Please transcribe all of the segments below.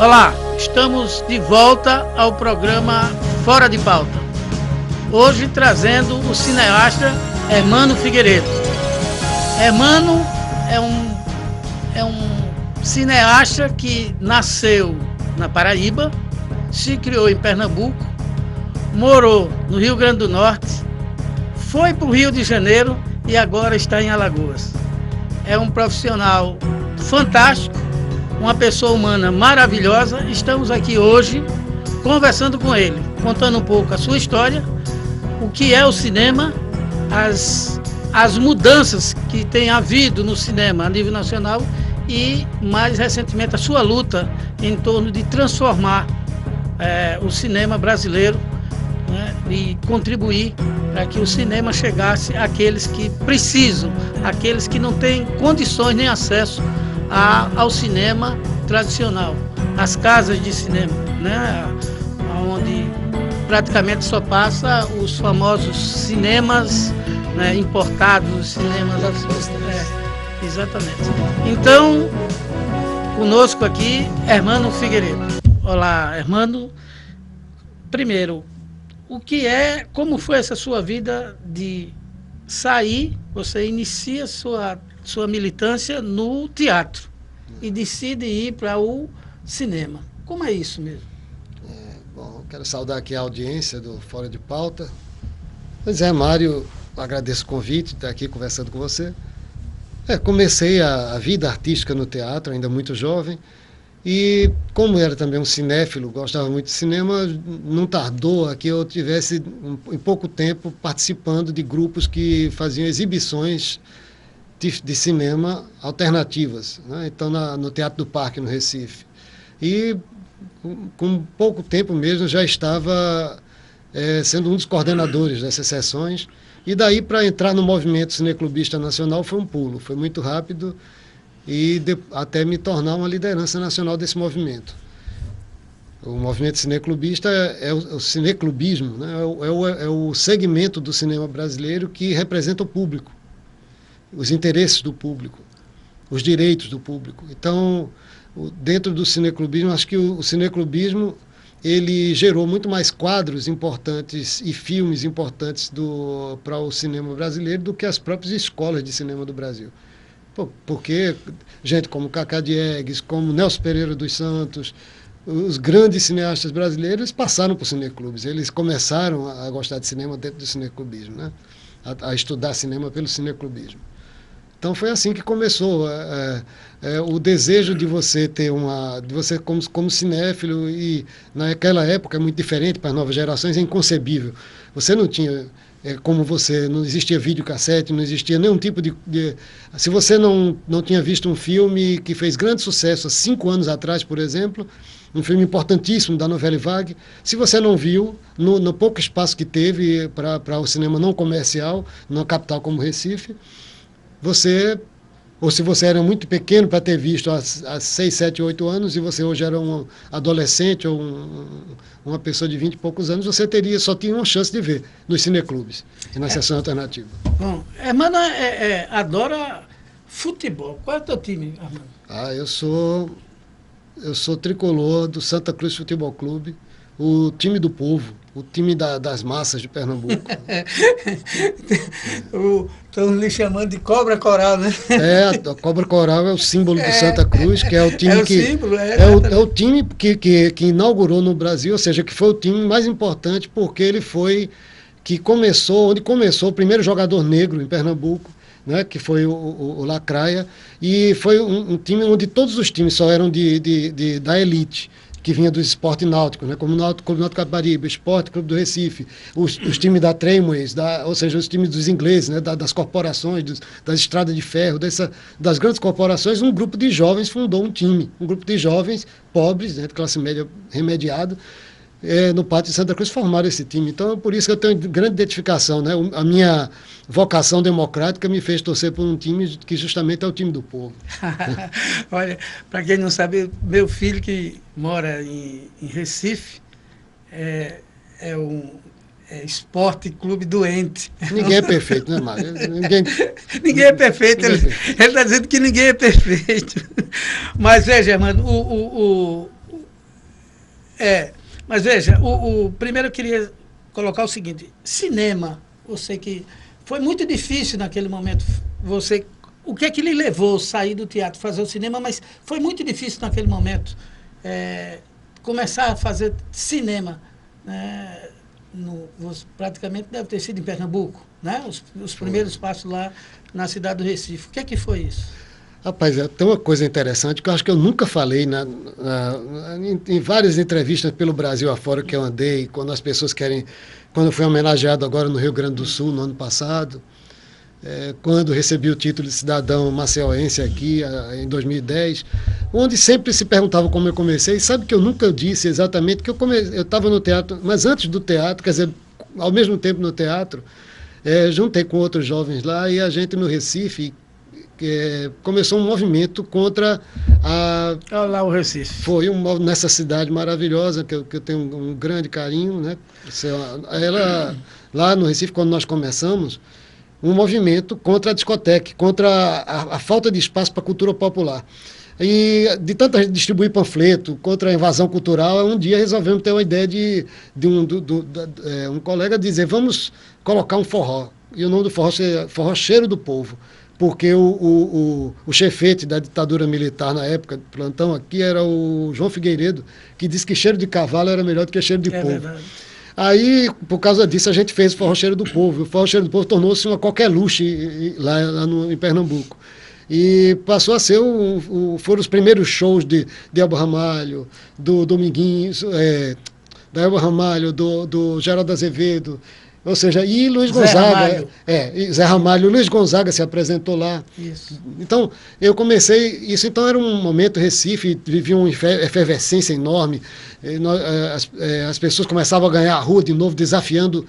Olá, estamos de volta ao programa Fora de Pauta. Hoje trazendo o cineasta Hermano Figueiredo. Hermano é um cineasta que nasceu na Paraíba, se criou em Pernambuco, morou no Rio Grande do Norte, foi para o Rio de Janeiro e agora está em Alagoas. É um profissional fantástico, uma pessoa humana maravilhosa. Estamos aqui hoje conversando com ele, contando um pouco a sua história, o que é o cinema, as mudanças que tem havido no cinema a nível nacional e, mais recentemente, a sua luta em torno de transformar o cinema brasileiro, né, e contribuir para que o cinema chegasse àqueles que precisam, àqueles que não têm condições nem acesso ao cinema tradicional, às casas de cinema, né, onde praticamente só passa os famosos cinemas, né, importados, os cinemas exatamente. Então, conosco aqui, Hermano Figueiredo. Olá, Hermano. Primeiro, como foi essa sua vida de sair, você inicia sua militância no teatro e decide ir para o cinema. Como é isso mesmo? Bom, quero saudar aqui a audiência do Fora de Pauta. Pois é, Mário, agradeço o convite de estar aqui conversando com você. Comecei a vida artística no teatro, ainda muito jovem, e como era também um cinéfilo, gostava muito de cinema, não tardou a que eu tivesse, em pouco tempo, participando de grupos que faziam exibições de cinema alternativas, né? Então, no Teatro do Parque, no Recife. E, com pouco tempo mesmo, já estava sendo um dos coordenadores dessas sessões. E daí, para entrar no movimento cineclubista nacional, foi um pulo, foi muito rápido, e até me tornar uma liderança nacional desse movimento. O movimento cineclubista é o cineclubismo, né? É o segmento do cinema brasileiro que representa o público, os interesses do público, os direitos do público. Então, dentro do cineclubismo, acho que o cineclubismo ele gerou muito mais quadros importantes e filmes importantes para o cinema brasileiro do que as próprias escolas de cinema do Brasil. Porque gente como Cacá Diegues, como Nelson Pereira dos Santos, os grandes cineastas brasileiros passaram por cineclubes. Eles começaram a gostar de cinema dentro do cineclubismo, né? A estudar cinema pelo cineclubismo. Então foi assim que começou o desejo de você ter de você como cinéfilo, e naquela época é muito diferente para as novas gerações, é inconcebível. Você não tinha não existia videocassete, não existia nenhum tipo se você não tinha visto um filme que fez grande sucesso há 5 anos atrás, por exemplo, um filme importantíssimo da Novelle Vague, se você não viu, no pouco espaço que teve para o cinema não comercial, numa capital como Recife, ou se você era muito pequeno para ter visto há 6, 7, 8 anos, e você hoje era um adolescente ou uma pessoa de 20 e poucos anos, você só tinha uma chance de ver nos cineclubes e na sessão alternativa. Bom, Hermano adora futebol. Qual é o teu time, Hermano? Eu sou tricolor do Santa Cruz Futebol Clube, o time do povo, o time das massas de Pernambuco. Estão lhe chamando de Cobra Coral, né? A Cobra Coral é o símbolo do Santa Cruz, que é o time o time que inaugurou no Brasil, ou seja, que foi o time mais importante, porque ele foi onde começou o primeiro jogador negro em Pernambuco, né, que foi o Lacraia, e foi um time onde todos os times só eram da elite, que vinha do esporte náutico, né, como o Náutico Capibaribe, o Esporte Clube do Recife, os times da Tramways, ou seja, os times dos ingleses, né, das corporações, das estradas de ferro, das grandes corporações. Um grupo de jovens fundou um grupo de jovens pobres, né, de classe média remediada, no Pátio de Santa Cruz, formaram esse time. Então, por isso que eu tenho grande identificação, né? A minha vocação democrática me fez torcer por um time que justamente é o time do povo. Olha, para quem não sabe, meu filho que mora em Recife é um Esporte Clube Doente. Ninguém é perfeito, né, Mário? Ninguém é perfeito. Ele está dizendo que ninguém é perfeito. Mas veja, mano, Mas veja, primeiro eu queria colocar o seguinte, cinema, eu sei que foi muito difícil naquele momento, o que é que lhe levou a sair do teatro, fazer o cinema, mas foi muito difícil naquele momento começar a fazer cinema, né, praticamente deve ter sido em Pernambuco, né, os primeiros passos lá na cidade do Recife. O que é que foi isso? Rapaz, tem uma coisa interessante que eu acho que eu nunca falei em várias entrevistas pelo Brasil afora que eu andei, quando as pessoas quando eu fui homenageado agora no Rio Grande do Sul, no ano passado, quando recebi o título de cidadão maceiense aqui, em 2010, onde sempre se perguntava como eu comecei. Sabe que eu nunca disse exatamente que eu estava no teatro, mas antes do teatro, quer dizer, ao mesmo tempo no teatro, juntei com outros jovens lá e a gente no Recife começou um movimento contra Olha lá o Recife. Foi nessa cidade maravilhosa, que eu tenho um grande carinho, né? Lá no Recife, quando nós começamos, um movimento contra a discoteca, contra a falta de espaço para a cultura popular. E de tanto a gente distribuir panfleto contra a invasão cultural, um dia resolvemos ter uma ideia de um colega dizer, vamos colocar um forró. E o nome do forró é Forró Cheiro do Povo. Porque o chefete da ditadura militar na época, do plantão aqui, era o João Figueiredo, que disse que cheiro de cavalo era melhor do que cheiro de povo. Verdade. Aí, por causa disso, a gente fez o Forró Cheiro do Povo. O Forró Cheiro do Povo tornou-se uma qualquer luxo lá em Pernambuco. E passou a ser foram os primeiros shows de Elba Ramalho, do Dominguinhos, da Elba Ramalho, do Geraldo Azevedo. Ou seja, e Luiz Gonzaga. Zé Ramalho. Luiz Gonzaga se apresentou lá. Isso. Então, eu comecei. Isso então era um momento, Recife vivia uma efervescência enorme. As pessoas começavam a ganhar a rua de novo, desafiando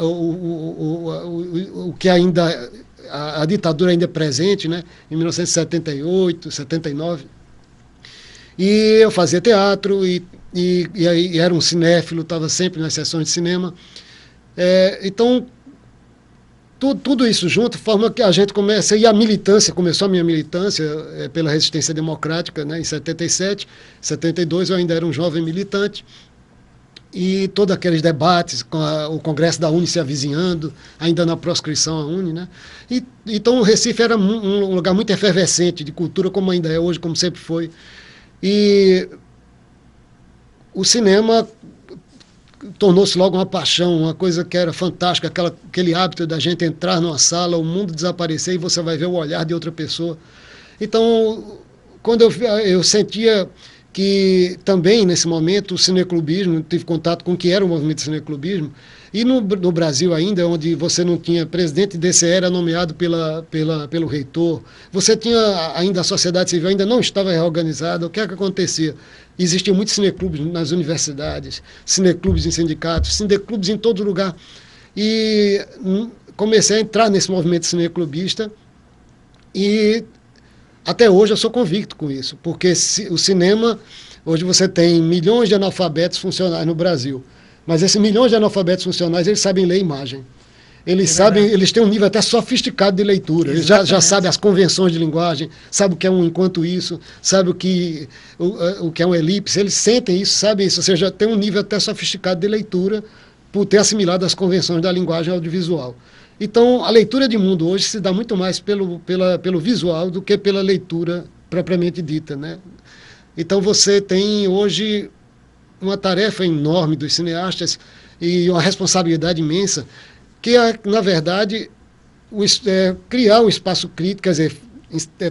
o que ainda. A ditadura ainda é presente, né? Em 1978, 79. E eu fazia teatro e era um cinéfilo, estava sempre nas sessões de cinema. Então, tudo isso junto forma que a gente começa, e começou a minha militância pela resistência democrática, né, em 77, 72 eu ainda era um jovem militante, e todos aqueles debates, com o Congresso da UNE se avizinhando, ainda na proscrição à UNE, né? Então o Recife era um lugar muito efervescente de cultura, como ainda é hoje, como sempre foi, e o cinema tornou-se logo uma paixão, uma coisa que era fantástica, aquele hábito da gente entrar numa sala, o mundo desaparecer e você vai ver o olhar de outra pessoa. Então, quando eu sentia que também, nesse momento, o cineclubismo, tive contato com o que era o movimento de cineclubismo, e no Brasil ainda, onde você não tinha presidente de DCE, era nomeado pelo reitor, você tinha ainda a sociedade civil, ainda não estava reorganizada, o que é que acontecia? Existiam muitos cineclubes nas universidades, cineclubes em sindicatos, cineclubes em todo lugar. E comecei a entrar nesse movimento cineclubista e até hoje eu sou convicto com isso, porque o cinema, hoje você tem milhões de analfabetos funcionais no Brasil, mas esses milhões de analfabetos funcionais, eles sabem ler imagem. Eles têm um nível até sofisticado de leitura. Eles já sabem as convenções de linguagem, sabem o que é um enquanto isso, sabem o que é um elipse. Eles sentem isso, sabem isso. Ou seja, tem um nível até sofisticado de leitura por ter assimilado as convenções da linguagem audiovisual. Então, a leitura de mundo hoje se dá muito mais pelo visual do que pela leitura propriamente dita, né? Então, você tem hoje uma tarefa enorme dos cineastas e uma responsabilidade imensa, que é, na verdade, criar um espaço crítico, quer dizer,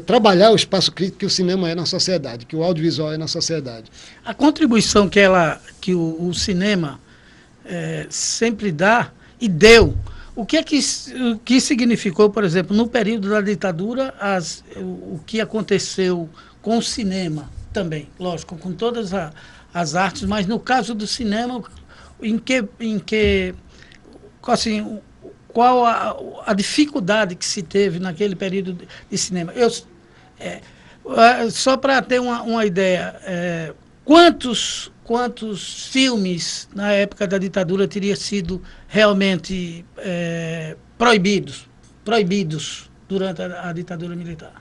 trabalhar o espaço crítico que o cinema é na sociedade, que o audiovisual é na sociedade. A contribuição que o cinema sempre dá e deu, o que significou, por exemplo, no período da ditadura, o que aconteceu com o cinema também, lógico, com todas as artes, mas no caso do cinema, assim, qual a dificuldade que se teve naquele período de cinema? Só para ter uma ideia, quantos filmes na época da ditadura teriam sido realmente proibidos durante a ditadura militar?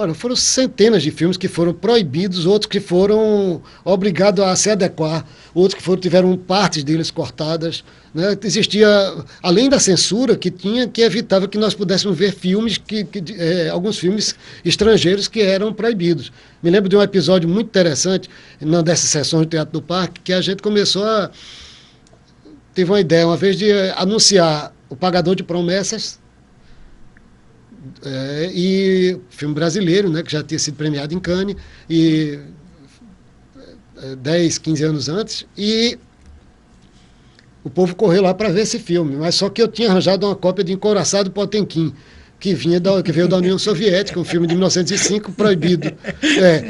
Olha, foram centenas de filmes que foram proibidos, outros que foram obrigados a se adequar, outros tiveram partes deles cortadas. Né? Existia, além da censura que evitava que nós pudéssemos ver filmes, alguns filmes estrangeiros que eram proibidos. Me lembro de um episódio muito interessante, numa dessas sessões do Teatro do Parque, que a gente teve uma ideia, uma vez, de anunciar O Pagador de Promessas, e filme brasileiro, né, que já tinha sido premiado em Cannes, e 10, 15 anos antes, e o povo correu lá para ver esse filme, mas só que eu tinha arranjado uma cópia de Encouraçado Potemkin, que veio da União Soviética, um filme de 1905, proibido,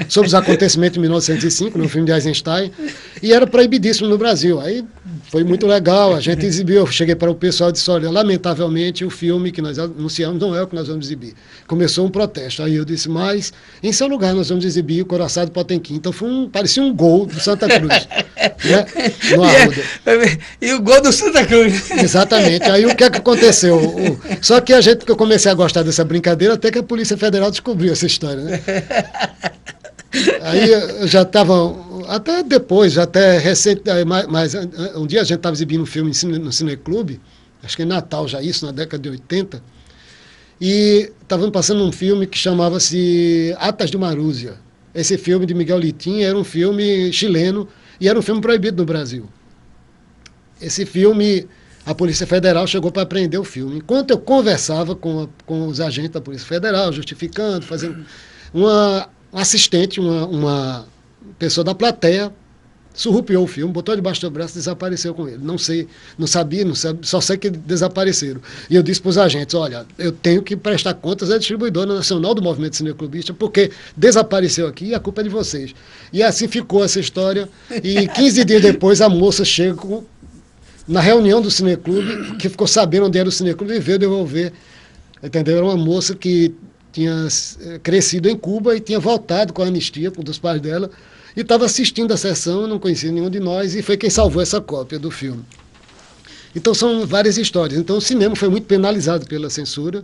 sobre os acontecimentos de 1905, no filme de Eisenstein, e era proibidíssimo no Brasil. Aí foi muito legal, a gente exibiu, eu cheguei para o pessoal e disse, olha, lamentavelmente o filme que nós anunciamos não é o que nós vamos exibir. Começou um protesto, aí eu disse, mas em seu lugar nós vamos exibir o Coraçado Potemkin. Então parecia um gol do Santa Cruz, né, no Arruda. E o gol do Santa Cruz. Exatamente, aí o que é que aconteceu? Só que eu comecei a gostar dessa brincadeira até que a Polícia Federal descobriu essa história, né? Aí eu já estava, até depois, até recente, mas um dia a gente estava exibindo um filme no Cineclube, acho que em Natal já isso, na década de 80, e estavam passando um filme que chamava-se Atas de Marúzia. Esse filme de Miguel Litín era um filme chileno e era um filme proibido no Brasil. Esse filme, a Polícia Federal chegou para prender o filme. Enquanto eu conversava com os agentes da Polícia Federal, justificando, fazendo um assistente, uma pessoa da plateia, surrupiou o filme, botou debaixo do braço e desapareceu com ele. Não sabia, só sei que desapareceram. E eu disse para os agentes, olha, eu tenho que prestar contas à distribuidora nacional do Movimento Cineclubista, porque desapareceu aqui e a culpa é de vocês. E assim ficou essa história. E 15 dias depois a moça chega na reunião do Cineclube, que ficou sabendo onde era o Cineclube e veio devolver. Entendeu? Era uma moça que tinha crescido em Cuba e tinha voltado com a anistia dos pais dela e estava assistindo a sessão, não conhecia nenhum de nós, e foi quem salvou essa cópia do filme. Então são várias histórias. Então o cinema foi muito penalizado pela censura,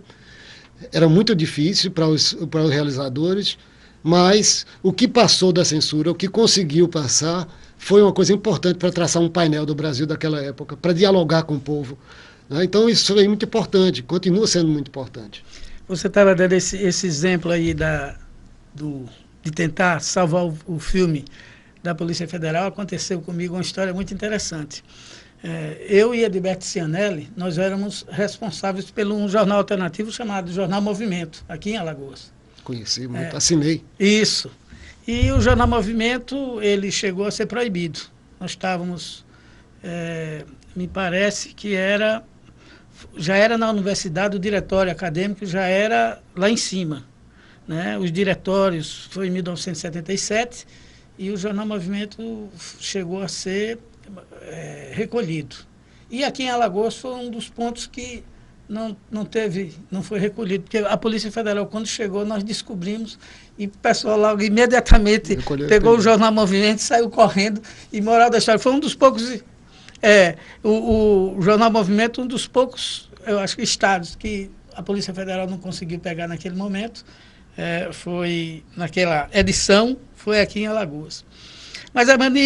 era muito difícil para os realizadores, mas o que passou da censura, o que conseguiu passar, foi uma coisa importante para traçar um painel do Brasil daquela época, para dialogar com o povo. Né? Então isso foi muito importante, continua sendo muito importante. Você estava dando esse exemplo aí de tentar salvar o filme da Polícia Federal. Aconteceu comigo uma história muito interessante. Eu e Edilberto Cianelli, nós éramos responsáveis por um jornal alternativo chamado Jornal Movimento, aqui em Alagoas. Conheci muito, assinei. Isso. E o Jornal Movimento, ele chegou a ser proibido. Nós estávamos, me parece que já era na universidade, o diretório acadêmico já era lá em cima. Né? Os diretórios foi em 1977 e o Jornal Movimento chegou a ser recolhido. E aqui em Alagoas foi um dos pontos que não foi recolhido, porque a Polícia Federal, quando chegou, nós descobrimos e o pessoal logo imediatamente pegou o Jornal Movimento, saiu correndo. E moral da história, foi um dos poucos... o Jornal Movimento, um dos poucos, eu acho que estados que a Polícia Federal não conseguiu pegar naquele momento, foi naquela edição, foi aqui em Alagoas. Mas, Armando, o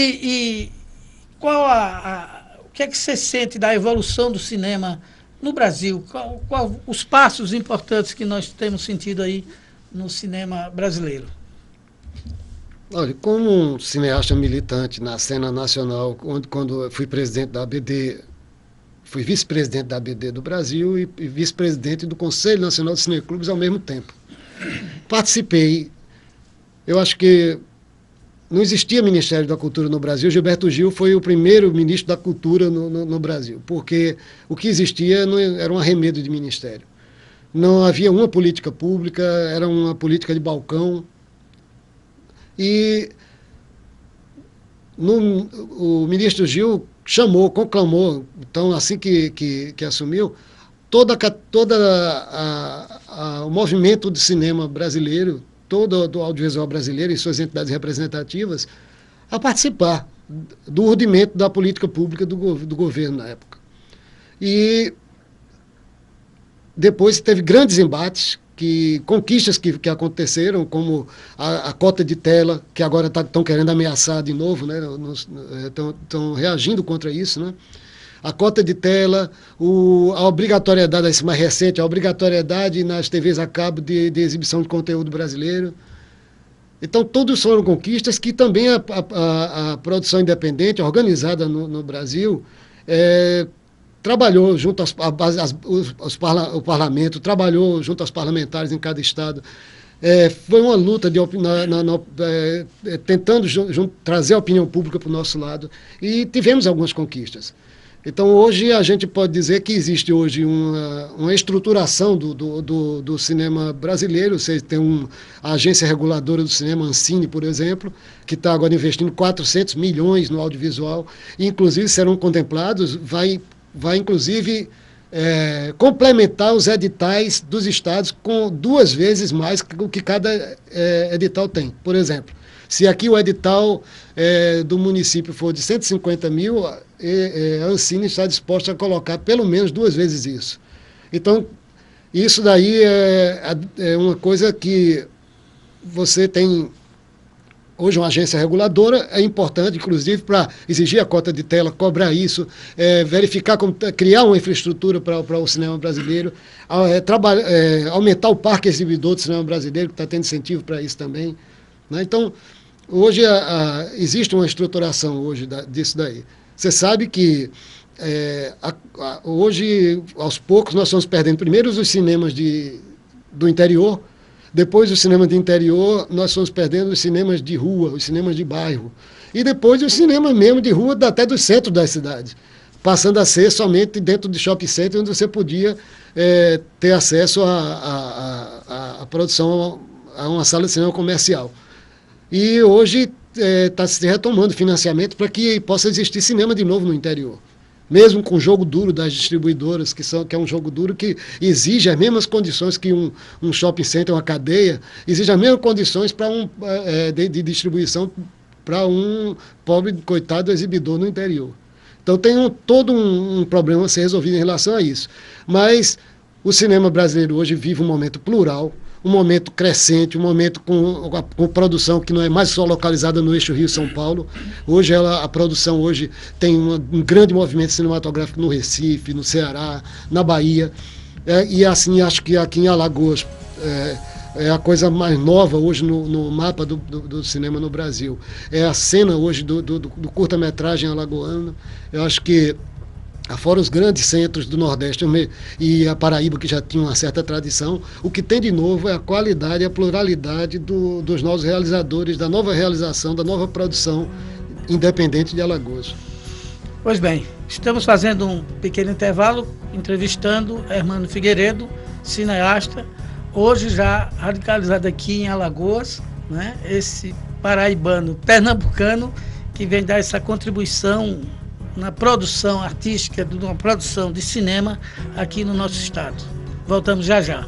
que é que você sente da evolução do cinema no Brasil? Qual os passos importantes que nós temos sentido aí no cinema brasileiro? Olha, como um cineasta militante na cena nacional, quando eu fui presidente da ABD, fui vice-presidente da ABD do Brasil e vice-presidente do Conselho Nacional de Cineclubes ao mesmo tempo. Participei, eu acho que não existia Ministério da Cultura no Brasil. Gilberto Gil foi o primeiro ministro da Cultura no Brasil, porque o que existia era um arremedo de ministério. Não havia uma política pública, era uma política de balcão. E o ministro Gil conclamou, então, assim que assumiu, todo o movimento do cinema brasileiro, todo do audiovisual brasileiro e suas entidades representativas, a participar do urdimento da política pública do governo na época. E depois teve grandes embates conquistas que aconteceram, como a cota de tela, que agora estão querendo ameaçar de novo, né? Estão reagindo contra isso, né? A cota de tela, a obrigatoriedade, esse mais recente, a obrigatoriedade nas TVs a cabo de exibição de conteúdo brasileiro. Então, todos foram conquistas que também a produção independente, organizada no Brasil, trabalhou junto o parlamento, trabalhou junto aos parlamentares em cada estado. Foi uma luta tentando trazer a opinião pública para o nosso lado, e tivemos algumas conquistas. Então, hoje, a gente pode dizer que existe hoje uma estruturação do cinema brasileiro. Você tem a agência reguladora do cinema, Ancine, por exemplo, que está agora investindo 400 milhões no audiovisual, e, inclusive, serão contemplados, vai inclusive, complementar os editais dos estados com 2 vezes mais o que cada edital tem. Por exemplo, se aqui o edital do município for de 150 mil, a Ancine está disposta a colocar pelo menos 2 vezes isso. Então, isso daí é uma coisa que você tem hoje uma agência reguladora, é importante, inclusive, para exigir a cota de tela, cobrar isso, verificar criar uma infraestrutura para o cinema brasileiro, aumentar o parque exibidor do cinema brasileiro, que está tendo incentivo para isso também, né? Então, hoje existe uma estruturação hoje disso daí. Você sabe que hoje, aos poucos, nós estamos perdendo primeiro os cinemas do interior. Depois do cinema de interior, nós estamos perdendo os cinemas de rua, os cinemas de bairro. E depois os cinemas mesmo de rua, até do centro das cidades, passando a ser somente dentro de shopping center, onde você podia ter acesso à produção, a uma sala de cinema comercial. E hoje está se retomando financiamento para que possa existir cinema de novo no interior. Mesmo com o jogo duro das distribuidoras, que é um jogo duro que exige as mesmas condições que um shopping center, uma cadeia, exige as mesmas condições para de distribuição para um pobre, coitado exibidor no interior. Então tem todo um problema a ser resolvido em relação a isso. Mas o cinema brasileiro hoje vive um momento plural, um momento crescente, um momento com produção que não é mais só localizada no eixo Rio-São Paulo. Hoje a produção hoje tem um grande movimento cinematográfico no Recife, no Ceará, na Bahia. E assim, acho que aqui em Alagoas é a coisa mais nova hoje no mapa do cinema no Brasil. É a cena hoje do curta-metragem alagoano. Eu acho que, fora os grandes centros do Nordeste e a Paraíba, que já tinha uma certa tradição, o que tem de novo é a qualidade e a pluralidade dos novos realizadores, da nova realização, da nova produção independente de Alagoas. Pois bem, estamos fazendo um pequeno intervalo, entrevistando Hermano Figueiredo, cineasta, hoje já radicalizado aqui em Alagoas, né? Esse paraibano, pernambucano, que vem dar essa contribuição na produção artística, de uma produção de cinema aqui no nosso estado. Voltamos já já.